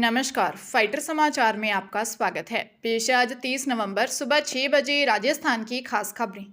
नमस्कार, फाइटर समाचार में आपका स्वागत है। पेश है आज 30 नवंबर सुबह 6 बजे राजस्थान की खास खबरें।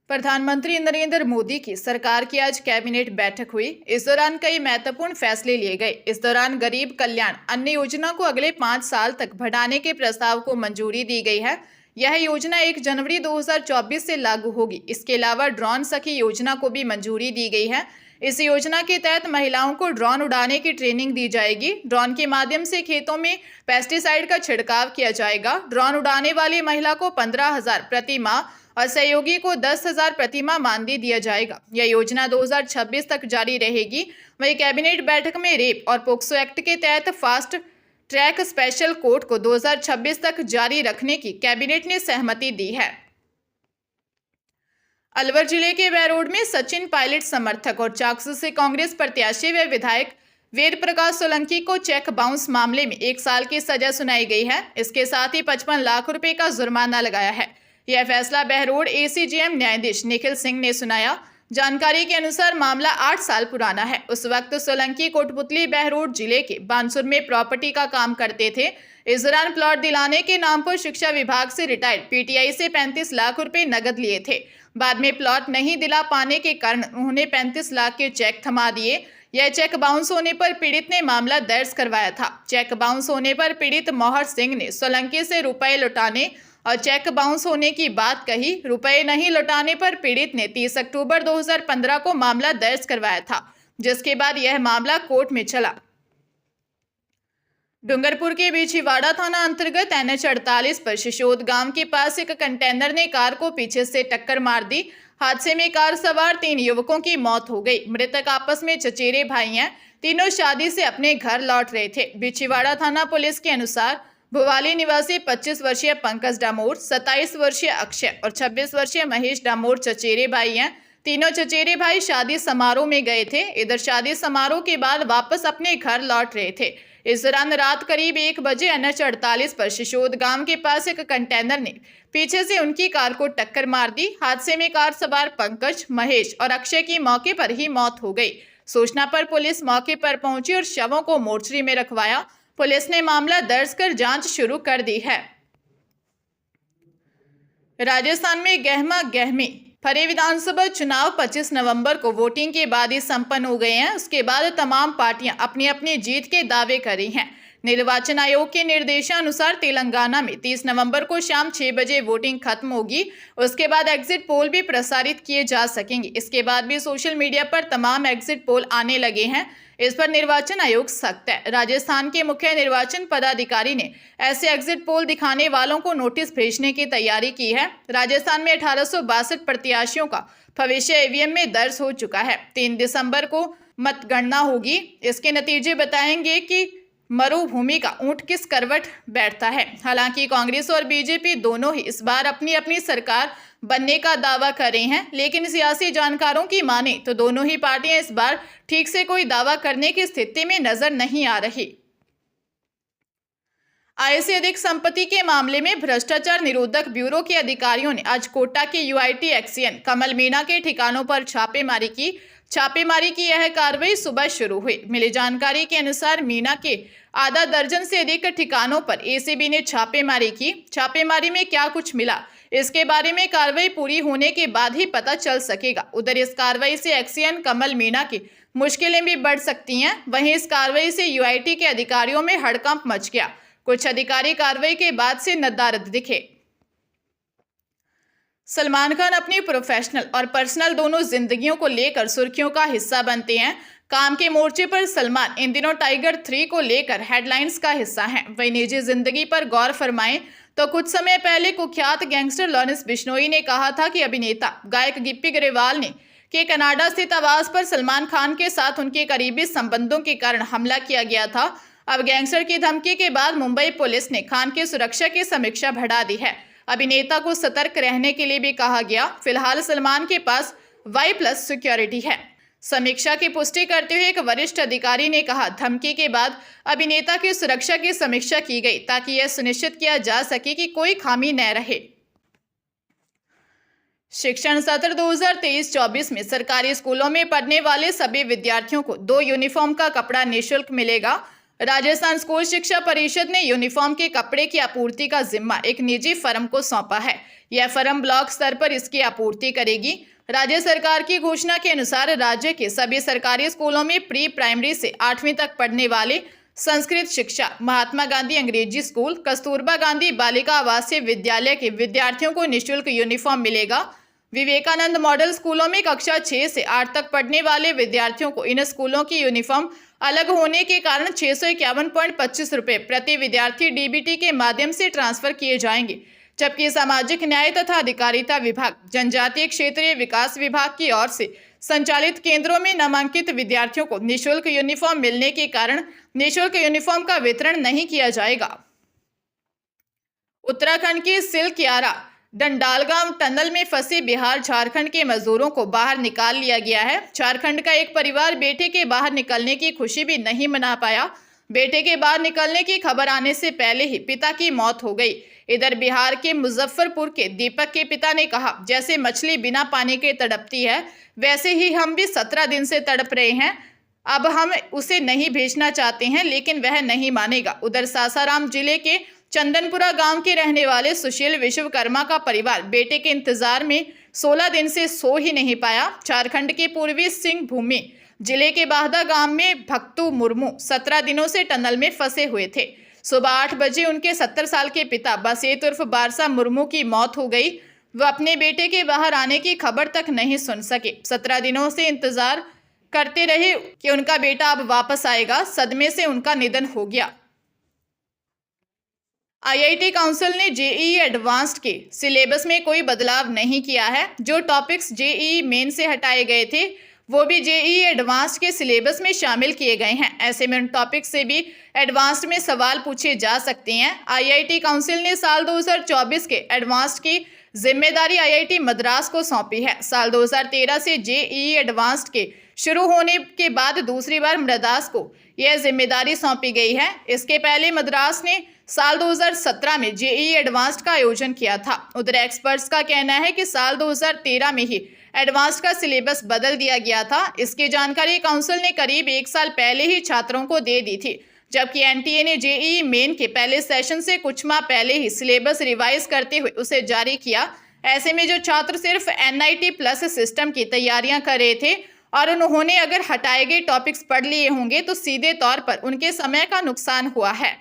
प्रधानमंत्री नरेंद्र मोदी की सरकार की आज कैबिनेट बैठक हुई। इस दौरान कई महत्वपूर्ण फैसले लिए गए। इस दौरान गरीब कल्याण अन्न योजना को अगले 5 साल तक बढ़ाने के प्रस्ताव को मंजूरी दी गई है। यह योजना 1 जनवरी 2024 से लागू होगी। इसके अलावा ड्रोन सखी योजना को भी मंजूरी दी गई है। इस योजना के तहत महिलाओं को ड्रोन उड़ाने की ट्रेनिंग दी जाएगी। ड्रोन के माध्यम से खेतों में पेस्टिसाइड का छिड़काव किया जाएगा। ड्रोन उड़ाने वाली महिला को 15,000 प्रति माह और सहयोगी को 10,000 प्रति माह मानदेय दिया जाएगा। यह योजना 2026 तक जारी रहेगी। वहीं कैबिनेट बैठक में रेप और पोक्सो एक्ट के तहत फास्ट ट्रैक स्पेशल कोर्ट को 2026 तक जारी रखने की कैबिनेट ने सहमति दी है। अलवर जिले के बहरोड में सचिन पायलट समर्थक और चाकसू से कांग्रेस प्रत्याशी व विधायक वेद प्रकाश सोलंकी को चेक बाउंस मामले में 1 साल की सजा सुनाई गई है। इसके साथ ही 55 लाख रुपए का जुर्माना लगाया है। यह फैसला बहरोड एसीजेएम न्यायाधीश निखिल सिंह ने सुनाया। जानकारी के अनुसार मामला 8 साल पुराना है। उस वक्त सोलंकी कोटपुतली बहरोड जिले के बानसूर में प्रॉपर्टी का काम करते थे। इस दौरान प्लॉट दिलाने के नाम पर शिक्षा विभाग से रिटायर्ड पीटीआई से 35 लाख रुपए नकद लिए थे। बाद में प्लॉट नहीं दिला पाने के कारण उन्होंने 35 लाख के चेक थमा दिए। यह चेक बाउंस होने पर पीड़ित ने मामला दर्ज करवाया था। चेक बाउंस होने पर पीड़ित मोहर सिंह ने सोलंकी से रुपए लौटाने और चेक बाउंस होने की बात कही। रुपए नहीं लौटाने पर पीड़ित ने 30 अक्टूबर 2015 को मामला दर्ज करवाया था, जिसके बाद यह मामला कोर्ट में चला। डूंगरपुर के बिछीवाड़ा थाना अंतर्गत NH 48 पर शिशोद गांव के पास एक कंटेनर ने कार को पीछे से टक्कर मार दी। हादसे में कार सवार 3 युवकों की मौत हो गई। मृतक आपस में चचेरे भाई हैं। तीनों शादी से अपने घर लौट रहे थे। बिछीवाड़ा थाना पुलिस के अनुसार भुवाली निवासी 25 वर्षीय पंकज डामोर, 27 वर्षीय अक्षय और 26 वर्षीय महेश डामोर चचेरे भाई हैं। तीनों चचेरे भाई शादी समारोह में गए थे। इधर शादी समारोह के बाद वापस अपने घर लौट रहे थे। इस दौरान रात करीब 1 बजे NH 48 पर शिशोद गांव के पास एक कंटेनर ने पीछे से उनकी कार को टक्कर मार दी। हादसे में कार सवार पंकज, महेश और अक्षय की मौके पर ही मौत हो गई। सूचना पर पुलिस मौके पर पहुंची और शवों को मोर्चरी में रखवाया। पुलिस ने मामला दर्ज कर जांच शुरू कर दी है। राजस्थान में गहमा गहमी फरे विधानसभा चुनाव 25 नवंबर को वोटिंग के बाद ही संपन्न हो गए हैं। उसके बाद तमाम पार्टियां अपनी अपनी जीत के दावे कर रही हैं। निर्वाचन आयोग के निर्देशानुसार तेलंगाना में 30 नवंबर को शाम 6 बजे वोटिंग खत्म होगी। उसके बाद एग्जिट पोल भी प्रसारित किए जा सकेंगे। इसके बाद भी सोशल मीडिया पर तमाम एग्जिट पोल आने लगे हैं। इस पर निर्वाचन आयोग सख्त है। राजस्थान के मुख्य निर्वाचन पदाधिकारी ने ऐसे एग्जिट पोल दिखाने वालों को नोटिस भेजने की तैयारी की है। राजस्थान में 1862 प्रत्याशियों का भविष्य ईवीएम में दर्ज हो चुका है। 3 दिसंबर को मतगणना होगी। इसके नतीजे बताएंगे कि मरुभूमि का ऊंट किस करवट बैठता है। हालांकि कांग्रेस और बीजेपी दोनों ही इस बार अपनी अपनी सरकार बनने का दावा कर रहे हैं, लेकिन सियासी जानकारों की माने तो दोनों ही पार्टियां इस बार ठीक से कोई दावा करने की स्थिति में नजर नहीं आ रही। आय से अधिक संपत्ति के मामले में भ्रष्टाचार निरोधक ब्यूरो के अधिकारियों ने आज कोटा के यूआईटी एक्सियन कमल मीणा के ठिकानों पर छापेमारी की। छापेमारी की यह कार्रवाई सुबह शुरू हुई। मिली जानकारी के अनुसार मीणा के आधा दर्जन से अधिक ठिकानों पर एसीबी ने छापेमारी की। छापेमारी में क्या कुछ मिला, इसके बारे में कार्रवाई पूरी होने के बाद ही पता चल सकेगा। उधर इस कार्रवाई से एक्सियन कमल मीणा की मुश्किलें भी बढ़ सकती हैं। वहीं इस कार्रवाई से यूआईटी के अधिकारियों में हड़कंप मच गया। कुछ अधिकारी कार्रवाई के बाद से नदारद दिखे। सलमान खान अपनी प्रोफेशनल और पर्सनल दोनों जिंदगियों को लेकर सुर्खियों का हिस्सा बनते हैं। काम के मोर्चे पर सलमान इन दिनों टाइगर 3 को लेकर हेडलाइंस का हिस्सा हैं। वही निजी जिंदगी पर गौर फरमाएं तो कुछ समय पहले कुख्यात गैंगस्टर लॉरेंस बिश्नोई ने कहा था कि अभिनेता गायक गिप्पी गरेवाल ने के कनाडा स्थित आवास पर सलमान खान के साथ उनके करीबी संबंधों के कारण हमला किया गया था। अब गैंगस्टर की धमकी के बाद मुंबई पुलिस ने खान की सुरक्षा की समीक्षा बढ़ा दी है। अभिनेता को सतर्क रहने के लिए भी कहा गया। फिलहाल सलमान के पास Y+ सिक्योरिटी है। समीक्षा की पुष्टि करते हुए एक वरिष्ठ अधिकारी ने कहा, धमकी के बाद अभिनेता की सुरक्षा की समीक्षा की गई ताकि यह सुनिश्चित किया जा सके कि कोई खामी न रहे। शिक्षण सत्र 2023-24 में सरकारी स्कूलों में पढ़ने वाले सभी विद्यार्थियों को 2 यूनिफॉर्म का कपड़ा निःशुल्क मिलेगा। राजस्थान स्कूल शिक्षा परिषद ने यूनिफॉर्म के कपड़े की आपूर्ति का जिम्मा एक निजी फर्म को सौंपा है। यह फर्म ब्लॉक स्तर पर इसकी आपूर्ति करेगी। राज्य सरकार की घोषणा के अनुसार राज्य के सभी सरकारी स्कूलों में प्री प्राइमरी से 8वीं तक पढ़ने वाले संस्कृत शिक्षा, महात्मा गांधी अंग्रेजी स्कूल, कस्तूरबा गांधी बालिका आवासीय विद्यालय के विद्यार्थियों को निःशुल्क यूनिफॉर्म मिलेगा। विवेकानंद मॉडल स्कूलों में कक्षा 6 से 8 तक पढ़ने वाले विद्यार्थियों को इन स्कूलों की यूनिफॉर्म अलग होने के कारण 651.25 रुपये प्रति विद्यार्थी डीबीटी के माध्यम से ट्रांसफर किए जाएंगे, जबकि सामाजिक न्याय तथा अधिकारिता विभाग, जनजातीय क्षेत्रीय विकास विभाग की ओर से संचालित केंद्रों में नामांकित विद्यार्थियों को निःशुल्क यूनिफॉर्म मिलने के कारण निःशुल्क यूनिफॉर्म का वितरण नहीं किया जाएगा। उत्तराखंड की सिलक्यारा डंडालगांव टनल में फंसे बिहार झारखंड के मजदूरों को बाहर निकाल लिया गया है। झारखंड का एक परिवार बेटे के बाहर निकलने की खुशी भी नहीं मना पाया। बेटे के बाहर निकलने की खबर आने से पहले ही पिता की मौत हो गई। इधर बिहार के मुजफ्फरपुर के दीपक के पिता ने कहा, जैसे मछली बिना पानी के तड़पती है, वैसे ही हम भी 17 दिन से तड़प रहे हैं। अब हम उसे नहीं भेजना चाहते हैं, लेकिन वह नहीं मानेगा। उधर सासाराम जिले के चंदनपुरा गांव के रहने वाले सुशील विश्वकर्मा का परिवार बेटे के इंतजार में 16 दिन से सो ही नहीं पाया। झारखंड के पूर्वी सिंहभूम जिले के बाहदा गांव में भक्तू मुर्मू 17 दिनों से टनल में फंसे हुए थे। सुबह 8 बजे उनके 70 साल के पिता बसेत उर्फ बारसा मुर्मू की मौत हो गई। वह अपने बेटे के बाहर आने की खबर तक नहीं सुन सके। 17 दिनों से इंतजार करते रहे कि उनका बेटा अब वापस आएगा। सदमे से उनका निधन हो गया। आईआईटी काउंसिल ने जेईई एडवांस्ड के सिलेबस में कोई बदलाव नहीं किया है। जो टॉपिक्स जेईई मेन से हटाए गए थे वो भी जेईई एडवांस्ड के सिलेबस में शामिल किए गए हैं। ऐसे में उन टॉपिक्स से भी एडवांस्ड में सवाल पूछे जा सकते हैं। आईआईटी काउंसिल ने साल 2024 के एडवांस्ड की जिम्मेदारी आईआईटी मद्रास को सौंपी है। साल 2013 से जेईई एडवांस्ड के शुरू होने के बाद दूसरी बार मद्रास को यह जिम्मेदारी सौंपी गई है। इसके पहले मद्रास ने साल 2017 में जेईई एडवांस्ड का आयोजन किया था। उधर एक्सपर्ट्स का कहना है कि साल 2013 में ही एडवांस्ड का सिलेबस बदल दिया गया था। इसकी जानकारी काउंसिल ने करीब 1 साल पहले ही छात्रों को दे दी थी, जबकि एनटीए ने जेईई मेन के पहले सेशन से कुछ माह पहले ही सिलेबस रिवाइज करते हुए उसे जारी किया। ऐसे में जो छात्र सिर्फ एनआईटी प्लस सिस्टम की तैयारियां कर रहे थे और उन्होंने अगर हटाए गए टॉपिक्स पढ़ लिए होंगे तो सीधे तौर पर उनके समय का नुकसान हुआ है।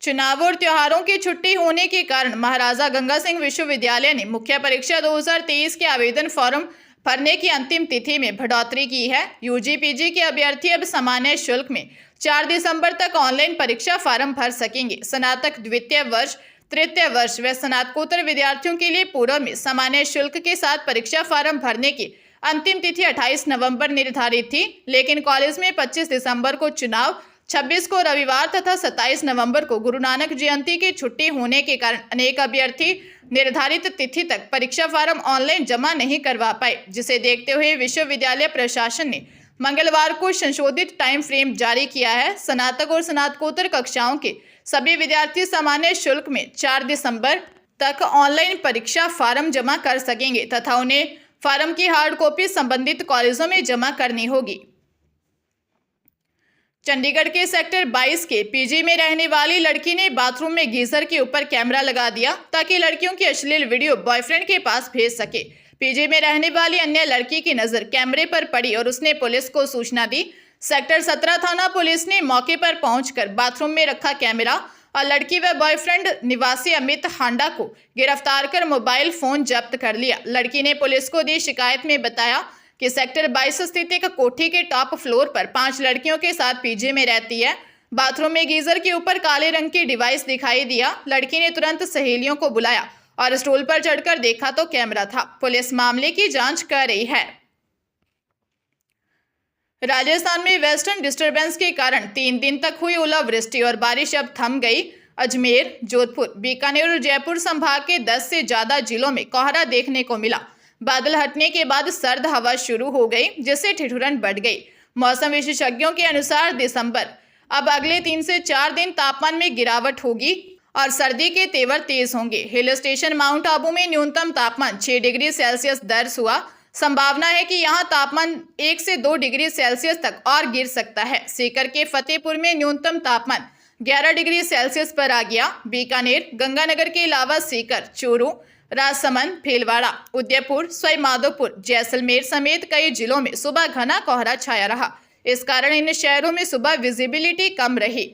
चुनाव और त्योहारों की छुट्टी होने के कारण महाराजा गंगा सिंह विश्वविद्यालय ने मुख्य परीक्षा 2023 के आवेदन फॉर्म भरने की अंतिम तिथि में बढ़ोतरी की है। यूजी पीजी के अभ्यर्थी अब सामान्य शुल्क में 4 दिसंबर तक ऑनलाइन परीक्षा फॉर्म भर सकेंगे। स्नातक द्वितीय वर्ष, तृतीय वर्ष व स्नातकोत्तर विद्यार्थियों के लिए पूर्व में सामान्य शुल्क के साथ परीक्षा फॉर्म भरने की अंतिम तिथि 28 नवंबर निर्धारित थी, लेकिन कॉलेज में 25 दिसंबर को चुनाव, 26 को रविवार तथा 27 नवंबर को गुरु नानक जयंती की छुट्टी होने के कारण अनेक अभ्यर्थी निर्धारित तिथि तक परीक्षा फॉर्म ऑनलाइन जमा नहीं करवा पाए, जिसे देखते हुए विश्वविद्यालय प्रशासन ने मंगलवार को संशोधित टाइम फ्रेम जारी किया है। स्नातक और स्नातकोत्तर कक्षाओं के सभी विद्यार्थी सामान्य शुल्क में 4 दिसंबर तक ऑनलाइन परीक्षा फॉर्म जमा कर सकेंगे तथा उन्हें फॉर्म की हार्ड कॉपी संबंधित कॉलेजों में जमा करनी होगी। चंडीगढ़ के सेक्टर 22 के पीजी में रहने वाली लड़की ने बाथरूम में गीजर के ऊपर कैमरा लगा दिया ताकि लड़कियों की अश्लील वीडियो बॉयफ्रेंड के पास भेज सके। पीजी में रहने वाली अन्य लड़की की नजर कैमरे पर पड़ी और उसने पुलिस को सूचना दी। सेक्टर 17 थाना पुलिस ने मौके पर पहुंचकर बाथरूम में रखा कैमरा और लड़की व बॉयफ्रेंड निवासी अमित हांडा को गिरफ्तार कर मोबाइल फोन जब्त कर लिया। लड़की ने पुलिस को दी शिकायत में बताया कि सेक्टर 22 स्थित एक कोठी के टॉप फ्लोर पर 5 लड़कियों के साथ पीजी में रहती है। बाथरूम में गीजर के ऊपर काले रंग की डिवाइस दिखाई दिया। लड़की ने तुरंत सहेलियों को बुलाया और स्टूल पर चढ़कर देखा तो कैमरा था। पुलिस मामले की जांच कर रही है। राजस्थान में वेस्टर्न डिस्टर्बेंस के कारण 3 दिन तक हुई ओलावृष्टि और बारिश अब थम गई। अजमेर, जोधपुर, बीकानेर और जयपुर संभाग के 10 से ज्यादा जिलों में कोहरा देखने को मिला। बादल हटने के बाद सर्द हवा शुरू हो गई, जिससे ठिठुरन बढ़ गई। मौसम विशेषज्ञों के अनुसार दिसंबर अब अगले 3 से 4 दिन तापमान में गिरावट होगी और सर्दी के तेवर तेज होंगे। हिल स्टेशन माउंट आबू में न्यूनतम तापमान 6 डिग्री सेल्सियस दर्ज हुआ। संभावना है कि यहां तापमान 1 से 2 डिग्री सेल्सियस तक और गिर सकता है। सीकर के फतेहपुर में न्यूनतम तापमान 11 डिग्री सेल्सियस पर आ गया। बीकानेर, गंगानगर के अलावा सीकर, चूरू, राजसमंद, भीलवाड़ा, उदयपुर, सवाई माधोपुर, जैसलमेर समेत कई जिलों में सुबह घना कोहरा छाया रहा। इस कारण इन शहरों में सुबह विजिबिलिटी कम रही।